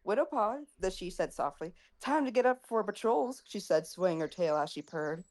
Widowpaw, the she said softly. Time to get up for patrols, she said, swaying her tail as she purred.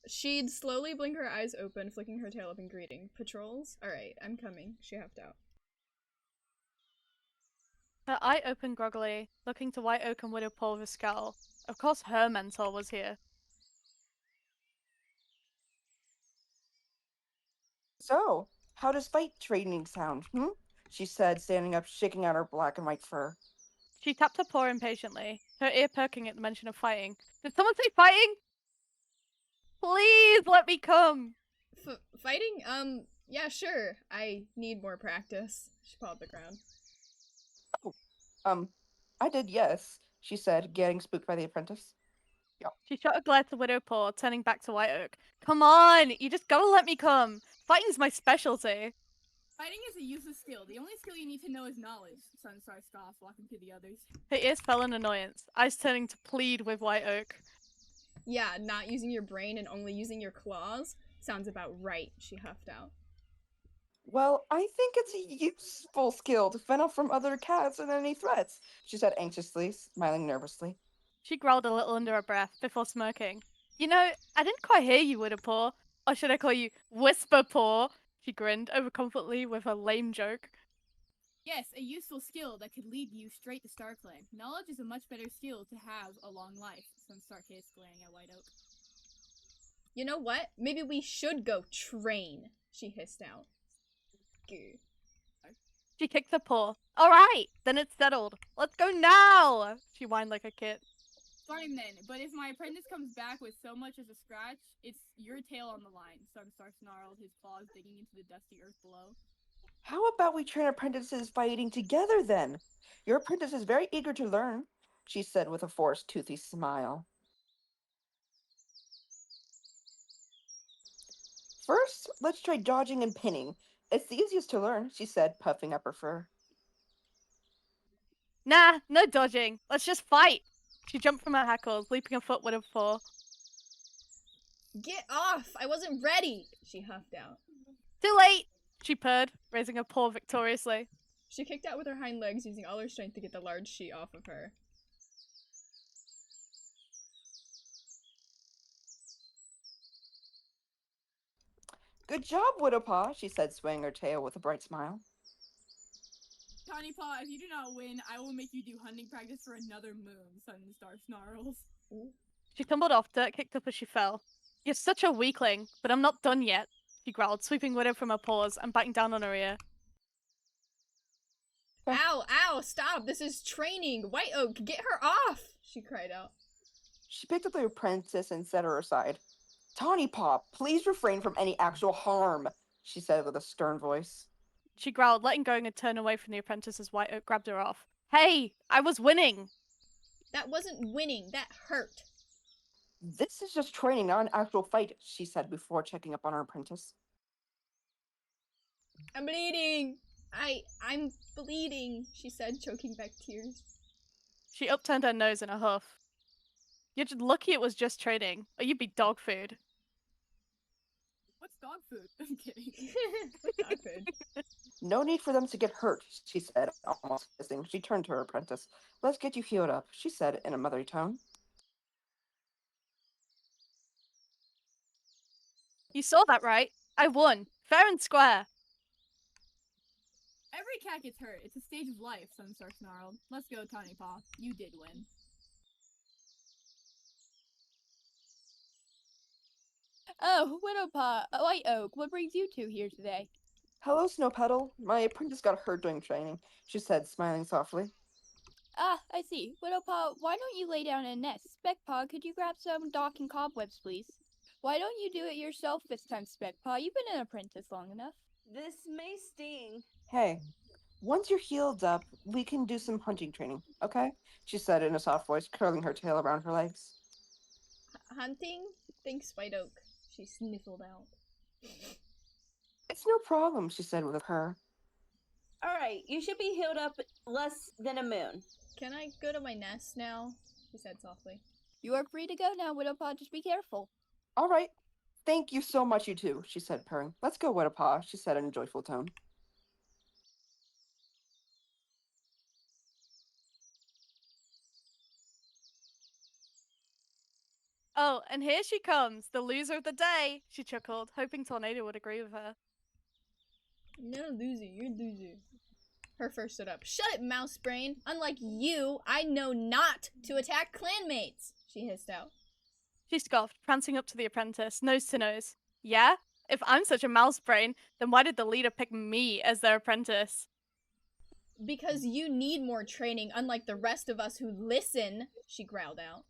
She'd slowly blink her eyes open, flicking her tail up in greeting. Patrols? Alright, I'm coming. She huffed out. Her eye opened groggily, looking to Whiteoak and Widowpaw with a scowl. Of course her mentor was here. So, how does fight training sound, hmm? She said, standing up, shaking out her black and white fur. She tapped her paw impatiently, her ear perking at the mention of fighting. Did someone say fighting? Please let me come! Fighting? Yeah, sure. I need more practice. She pawed the ground. Oh, um, I did, yes, she said, getting spooked by the apprentice. Yeah. She shot a glare to Widowpaw, turning back to Whiteoak. Come on! You just gotta let me come! Fighting's my specialty! Fighting is a useless skill. The only skill you need to know is knowledge. Sunstar scoffed, walking to the others. Her ears fell in annoyance, eyes turning to plead with Whiteoak. Yeah, not using your brain and only using your claws? Sounds about right, she huffed out. Well, I think it's a useful skill to fend off from other cats and any threats, she said anxiously, smiling nervously. She growled a little under her breath before smirking. You know, I didn't quite hear you, Widowpaw. Or should I call you Whisperpaw? She grinned overconfidently with her lame joke. Yes, a useful skill that could lead you straight to StarClan. Knowledge is a much better skill to have a long life, Sunstar hissed, glaring at Whiteoak. You know what? Maybe we should go train, she hissed out. Goo. She kicked her paw. All right, then it's settled. Let's go now! She whined like a kid. Fine then, but if my apprentice comes back with so much as a scratch, it's your tail on the line, Sunstar snarled, his claws digging into the dusty earth below. How about we train apprentices fighting together then? Your apprentice is very eager to learn, she said with a forced, toothy smile. First, let's try dodging and pinning. It's the easiest to learn, she said, puffing up her fur. Nah, no dodging. Let's just fight. She jumped from her hackles, leaping a foot with her paw. Get off! I wasn't ready! She huffed out. Too late! She purred, raising her paw victoriously. She kicked out with her hind legs, using all her strength to get the large sheet off of her. Good job, Widowpaw, she said, swaying her tail with a bright smile. Tawnypaw, if you do not win, I will make you do hunting practice for another moon, Sunstar snarls. Ooh. She tumbled off, dirt kicked up as she fell. You're such a weakling, but I'm not done yet, she growled, sweeping Widow from her paws and biting down on her ear. Ow, ow, stop! This is training! Whiteoak, get her off! She cried out. She picked up the apprentice and set her aside. Tawnypaw, please refrain from any actual harm, she said with a stern voice. She growled, letting go and turn away from the apprentice as Whiteoak grabbed her off. Hey, I was winning! That wasn't winning, that hurt. This is just training, not an actual fight, she said before checking up on her apprentice. I'm bleeding! I'm bleeding, she said, choking back tears. She upturned her nose in a huff. You're just lucky it was just training, or you'd be dog food. What's dog food? I'm kidding. Dog food. No need for them to get hurt, she said, almost hissing. She turned to her apprentice. Let's get you healed up, she said in a motherly tone. You saw that, right? I won. Fair and square. Every cat gets hurt. It's a stage of life, Sunstar snarled. Let's go, Tawnypaw. You did win. Oh, Widowpaw, Whiteoak, what brings you two here today? Hello, Snowpetal. My apprentice got hurt during training, she said, smiling softly. Ah, I see. Widowpaw, why don't you lay down in a nest? Speckpaw, could you grab some dock and cobwebs, please? Why don't you do it yourself this time, Speckpaw? You've been an apprentice long enough. This may sting. Hey, once you're healed up, we can do some hunting training, okay? She said in a soft voice, curling her tail around her legs. Hunting? Thanks, Whiteoak. She sniffled out. It's no problem, she said with a purr. Alright, you should be healed up less than a moon. Can I go to my nest now? She said softly. You are free to go now, Widowpaw, just be careful. All right. Thank you so much, you two, she said, purring. Let's go, Widowpaw, she said in a joyful tone. Oh, and here she comes, the loser of the day, she chuckled, hoping Tornado would agree with her. You're not a loser, you're a loser. Her first stood up. Shut it, mouse brain! Unlike you, I know not to attack clanmates! She hissed out. She scoffed, prancing up to the apprentice, nose to nose. Yeah? If I'm such a mouse brain, then why did the leader pick me as their apprentice? Because you need more training, unlike the rest of us who listen, she growled out.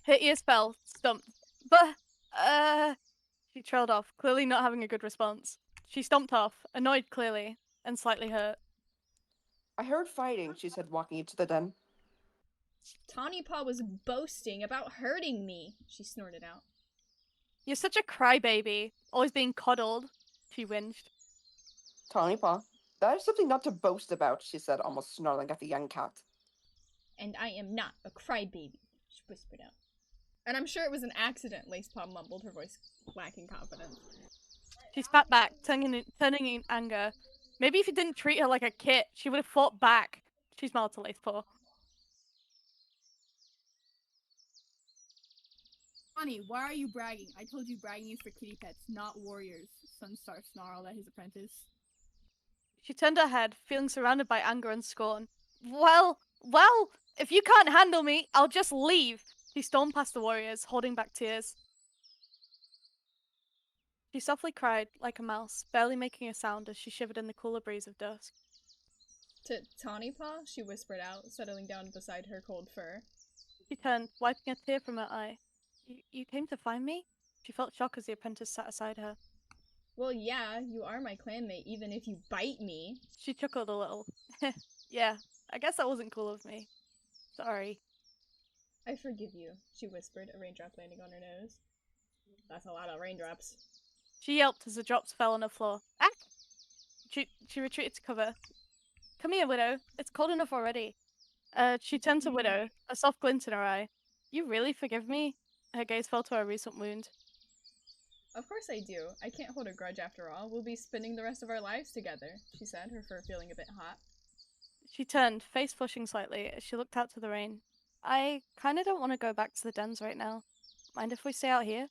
Her ears fell, stumped. But, she trailed off, clearly not having a good response. She stomped off, annoyed clearly, and slightly hurt. I heard fighting, she said, walking into the den. Tawnypaw was boasting about hurting me, she snorted out. You're such a crybaby, always being coddled, she whinged. Tawnypaw, that is something not to boast about, she said, almost snarling at the young cat. And I am not a crybaby, she whispered out. And I'm sure it was an accident, Lacepaw mumbled, her voice lacking confidence. She spat back, turning in anger. Maybe if you didn't treat her like a kit, she would have fought back. She smiled to Lacepaw. Honey, why are you bragging? I told you bragging is for kitty pets, not warriors. Sunstar snarled at his apprentice. She turned her head, feeling surrounded by anger and scorn. Well, if you can't handle me, I'll just leave. She stormed past the warriors, holding back tears. She softly cried, like a mouse, barely making a sound as she shivered in the cooler breeze of dusk. To Tawnypaw, she whispered out, settling down beside her cold fur. She turned, wiping a tear from her eye. You came to find me? She felt shock as the apprentice sat aside her. Well, yeah, you are my clanmate, even if you bite me. She chuckled a little. Yeah, I guess that wasn't cool of me. Sorry. I forgive you, she whispered, a raindrop landing on her nose. That's a lot of raindrops. She yelped as the drops fell on the floor. Ah! She retreated to cover. Come here, Widow. It's cold enough already. She turned to Widow, a soft glint in her eye. You really forgive me? Her gaze fell to her recent wound. Of course I do. I can't hold a grudge after all. We'll be spending the rest of our lives together, she said, her fur feeling a bit hot. She turned, face flushing slightly, as she looked out to the rain. I kinda don't want to go back to the dens right now. Mind if we stay out here?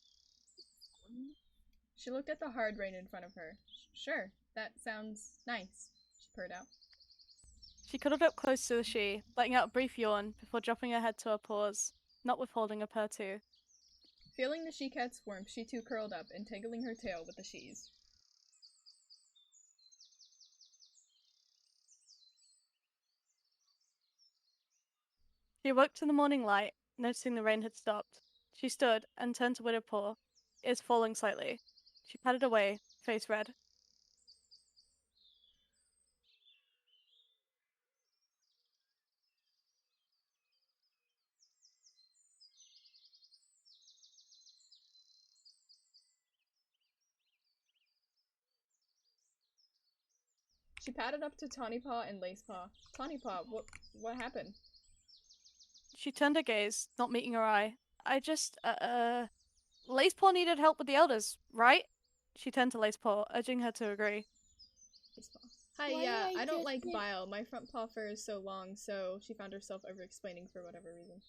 She looked at the hard rain in front of her. Sure, that sounds nice, she purred out. She cuddled up close to the she, letting out a brief yawn before dropping her head to her paws, not withholding a purr too. Feeling the she-cat's warmth, she too curled up, entangling her tail with the she's. She awoke to the morning light, noticing the rain had stopped. She stood and turned to Widowpaw, ears falling slightly. She patted away, face red. She padded up to Tawnypaw and Lacepaw. Tawnypaw, what happened? She turned her gaze, not meeting her eye. Lacepaw needed help with the elders, right? She turned to Lacepaw, urging her to agree. Lacepaw. Hi, Why yeah, did I I don't just like get- bile. My front paw fur is so long, so she found herself over-explaining for whatever reason.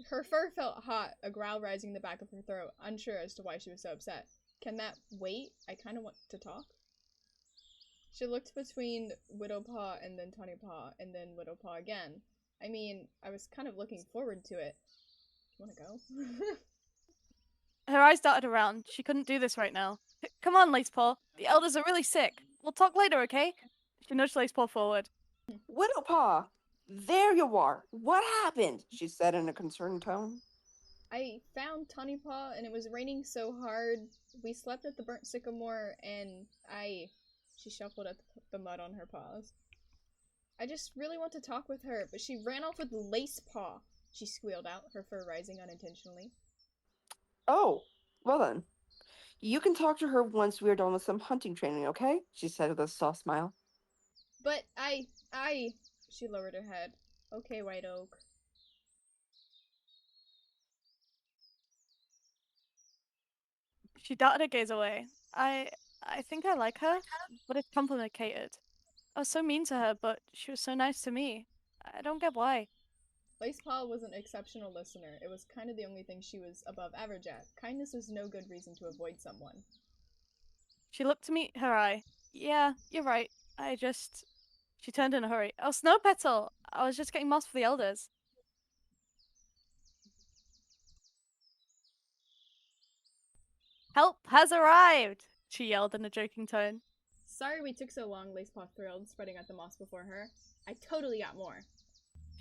Her fur felt hot, a growl rising in the back of her throat, unsure as to why she was so upset. Can that wait? I kinda want to talk. She looked between Widowpaw and then Tawnypaw, and then Widowpaw again. I mean, I was kind of looking forward to it. Do you wanna go? Her eyes darted around. She couldn't do this right now. Come on, Lacepaw. The elders are really sick. We'll talk later, okay? She nudged Lacepaw forward. Widowpaw! There you are! What happened? She said in a concerned tone. I found Tawnypaw and it was raining so hard. We slept at the burnt sycamore and She shuffled at the mud on her paws. I just really want to talk with her, but she ran off with Lacepaw, she squealed out, her fur rising unintentionally. Oh, well then. You can talk to her once we are done with some hunting training, okay? She said with a soft smile. But she lowered her head. Okay, Whiteoak. She darted her gaze away. I think I like her, but it's complicated. I was so mean to her, but she was so nice to me. I don't get why. Lacepaw was an exceptional listener. It was kind of the only thing she was above average at. Kindness was no good reason to avoid someone. She looked to meet her eye. Yeah, you're right. She turned in a hurry. Oh, Snowpetal! I was just getting moss for the elders. Help has arrived! She yelled in a joking tone. Sorry we took so long, Lacepaw thrilled, spreading out the moss before her. I totally got more.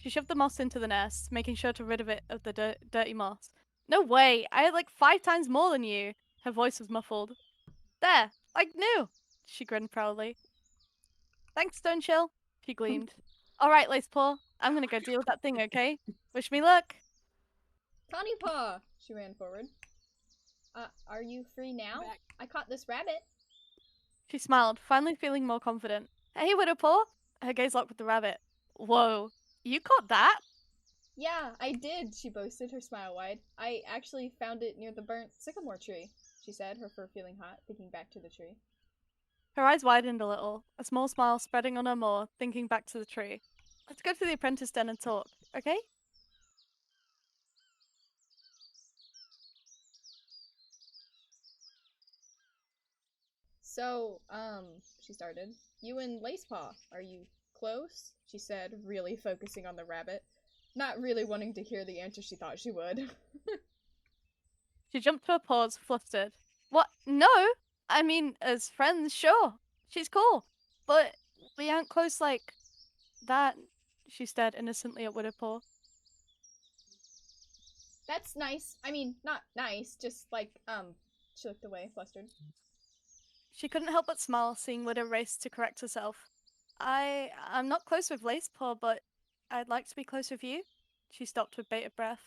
She shoved the moss into the nest, making sure to rid of it of the dirty moss. No way! I had like 5 times more than you! Her voice was muffled. There! Like new! She grinned proudly. Thanks, Stonechill, she gleamed. Alright, Lacepaw, I'm gonna go deal with that thing, okay? Wish me luck! Tawnypaw! She ran forward. Are you free now? Back. I caught this rabbit. She smiled, finally feeling more confident. Hey, Widowpaw! Her gaze locked with the rabbit. Whoa, you caught that? Yeah, I did, she boasted, her smile wide. I actually found it near the burnt sycamore tree, she said, her fur feeling hot, thinking back to the tree. Her eyes widened a little, a small smile spreading on her maw, thinking back to the tree. Let's go to the apprentice den and talk, okay? So, she started. You and Lacepaw, are you close? She said, really focusing on the rabbit. Not really wanting to hear the answer she thought she would. She jumped to her paws, flustered. What? No! I mean, as friends, sure. She's cool. But we aren't close like that. She stared innocently at Widowpaw. That's nice. I mean, not nice, just like, she looked away, flustered. She couldn't help but smile, seeing Widow race to correct herself. I'm not close with Lacepaw, but I'd like to be close with you. She stopped with bated breath.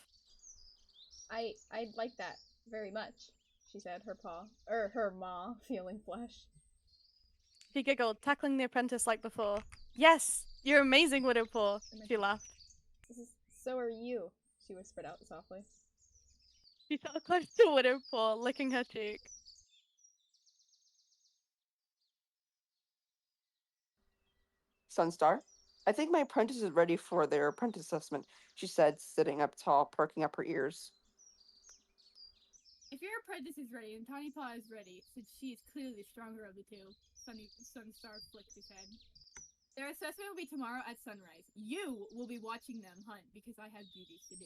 I'd like that very much, she said, her maw feeling flesh. She giggled, tackling the apprentice like before. Yes, you're amazing, Widowpaw. She laughed. So are you, she whispered out softly. She felt close to Widowpaw, licking her cheek. Sunstar, I think my apprentice is ready for their apprentice assessment, she said, sitting up tall, perking up her ears. If your apprentice is ready and Tawnypaw is ready, since she is clearly the stronger of the two, Sunstar flicked his head. Their assessment will be tomorrow at sunrise. You will be watching them hunt because I have duties to do.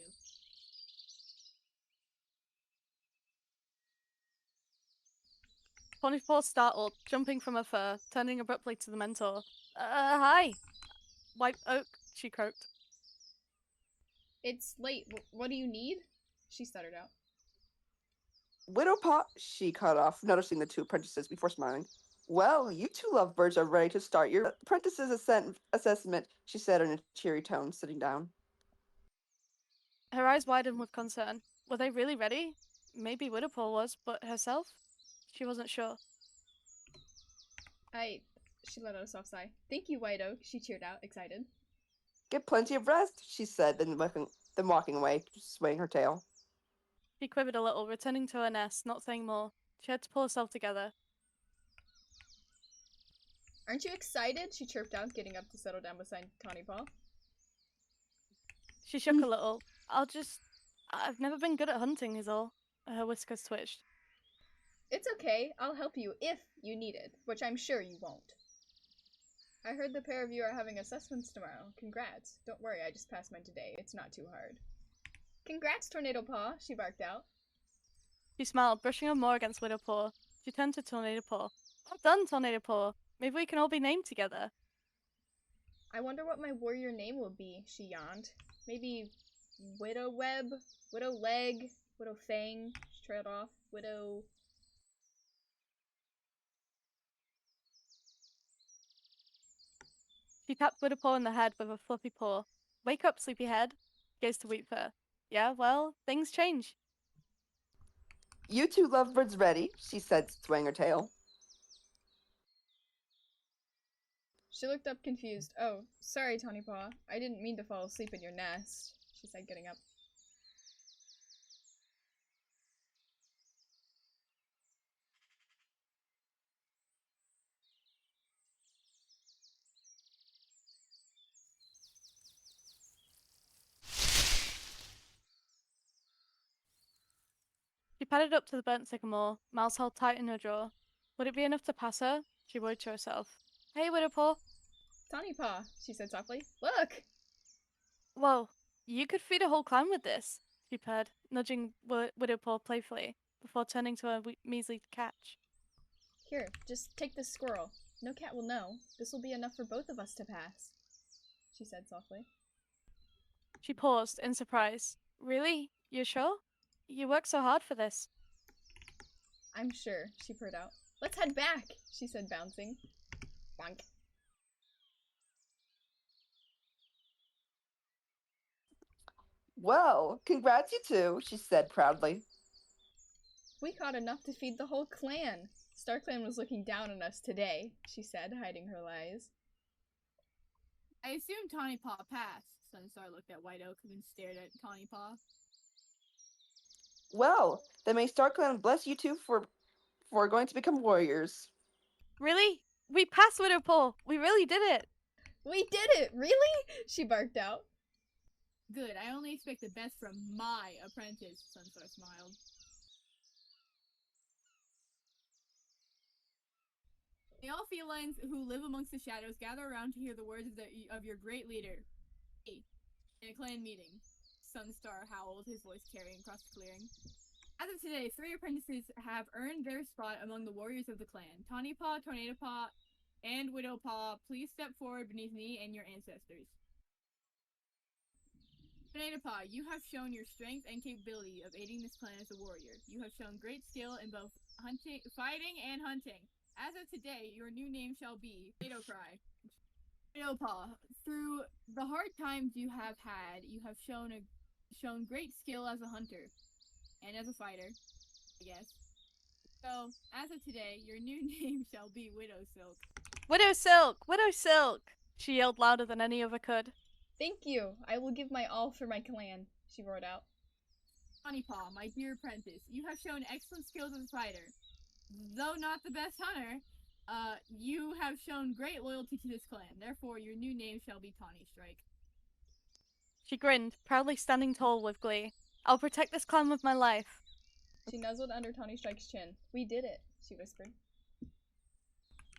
Tawnypaw startled, jumping from her fur, turning abruptly to the mentor. Hi. Whiteoak, she croaked. It's late. What do you need? She stuttered out. Widowpaw, she cut off, noticing the two apprentices before smiling. Well, you two lovebirds are ready to start your apprentice's assessment, she said in a cheery tone, sitting down. Her eyes widened with concern. Were they really ready? Maybe Widowpaw was, but herself? She wasn't sure. She let out a soft sigh. Thank you, Whiteoak, she cheered out, excited. Get plenty of rest, she said, then walking away, swaying her tail. She quivered a little, returning to her nest, not saying more. She had to pull herself together. Aren't you excited? She chirped out, getting up to settle down beside Tawnypaw. She shook a little. I've never been good at hunting, is all. Her whiskers twitched. It's okay. I'll help you if you need it, which I'm sure you won't. I heard the pair of you are having assessments tomorrow. Congrats. Don't worry, I just passed mine today. It's not too hard. Congrats, Tornado Paw, she barked out. She smiled, brushing her maw against Widowpaw. She turned to Tornado Paw. Well done, Tornado Paw. Maybe we can all be named together. I wonder what my warrior name will be, she yawned. Maybe Widow Web, Widow Leg, Widow Fang, she trailed off, Widow... She tapped Widowpaw in the head with a fluffy paw. Wake up, sleepyhead. Gazed to Weepfur. Yeah, well, things change. You two lovebirds ready, she said, swaying her tail. She looked up confused. Oh, sorry, Tawnypaw. I didn't mean to fall asleep in your nest, she said, getting up. padded up to the burnt sycamore, mouth held tight in her jaw. Would it be enough to pass her? She worried to herself. Hey, Widowpaw. Tawnypaw, she said softly. Look! Whoa, you could feed a whole clan with this, she purred, nudging Widowpaw playfully, before turning to her measly catch. Here, just take this squirrel. No cat will know. This will be enough for both of us to pass, she said softly. She paused in surprise. Really? You're sure? You worked so hard for this. I'm sure, she purred out. Let's head back, she said, bouncing. Bonk. Well, congrats, you two, she said proudly. We caught enough to feed the whole clan. StarClan was looking down on us today, she said, hiding her lies. I assume Tawnypaw passed. Sunstar looked at Whiteoak and then stared at Tawnypaw. Well, then may StarClan bless you two for going to become warriors. Really? We passed Widowpaw! We really did it! We did it! Really? She barked out. Good, I only expect the best from my apprentice, Sunstar smiled. May all felines who live amongst the shadows gather around to hear the words of your great leader. In a clan meeting, Sunstar howled, his voice carrying across the clearing. As of today, 3 apprentices have earned their spot among the warriors of the clan. Tawnypaw, Tawnypaw, and Widowpaw, please step forward beneath me and your ancestors. Tawnypaw, you have shown your strength and capability of aiding this clan as a warrior. You have shown great skill in both fighting and hunting. As of today, your new name shall be Widowcry. Widowpaw, through the hard times you have had, you have shown great skill as a hunter and as a fighter, I guess. So, as of today, your new name shall be Widowsilk. Widow Silk! Widow Silk! She yelled louder than any other could. Thank you. I will give my all for my clan, she roared out. Tawnypaw, my dear apprentice, you have shown excellent skills as a fighter. Though not the best hunter, you have shown great loyalty to this clan. Therefore, your new name shall be Tawny Strike. She grinned, proudly standing tall with glee. I'll protect this clan with my life. She nuzzled under Tawny Strike's chin. We did it, she whispered.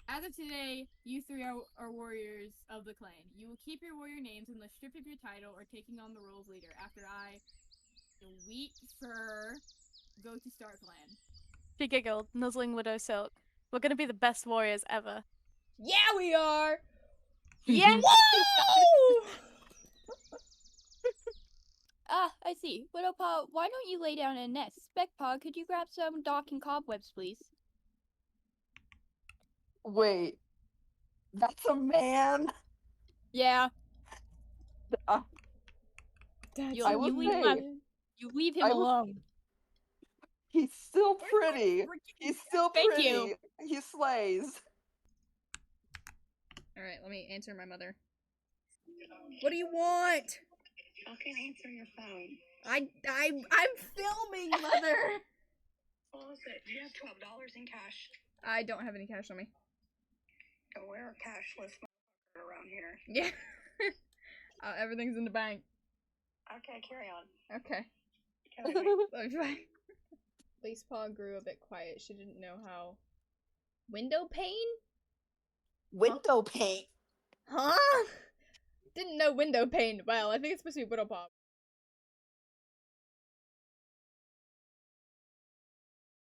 As of today, you 3 are warriors of the clan. You will keep your warrior names unless stripped of your title or taking on the role of leader after I, the Wheat Fur, go to Star Clan. She giggled, nuzzling Widow Silk. We're gonna be the best warriors ever. Yeah, we are! Yeah! Whoa! Ah, I see. Widowpaw, why don't you lay down in a nest? Speckpaw, could you grab some dock and cobwebs, please? Wait, that's a man? Yeah. That's You, I will say, you leave him I will- alone. He's still pretty. He's still Thank pretty. you. He slays. Alright, let me answer my mother. What do you want? How can I answer your phone? I'm filming, mother! Well, do you have $12 in cash? I don't have any cash on me. Oh, we're a cashless motherfucker around here. Yeah. Everything's in the bank. Okay, carry on. Okay. Okay, wait. Bye. Lacepaw grew a bit quiet. She didn't know how. Window pane? Window paint. Huh? Didn't know window pane. Well, I think it's supposed to be Widowpaw.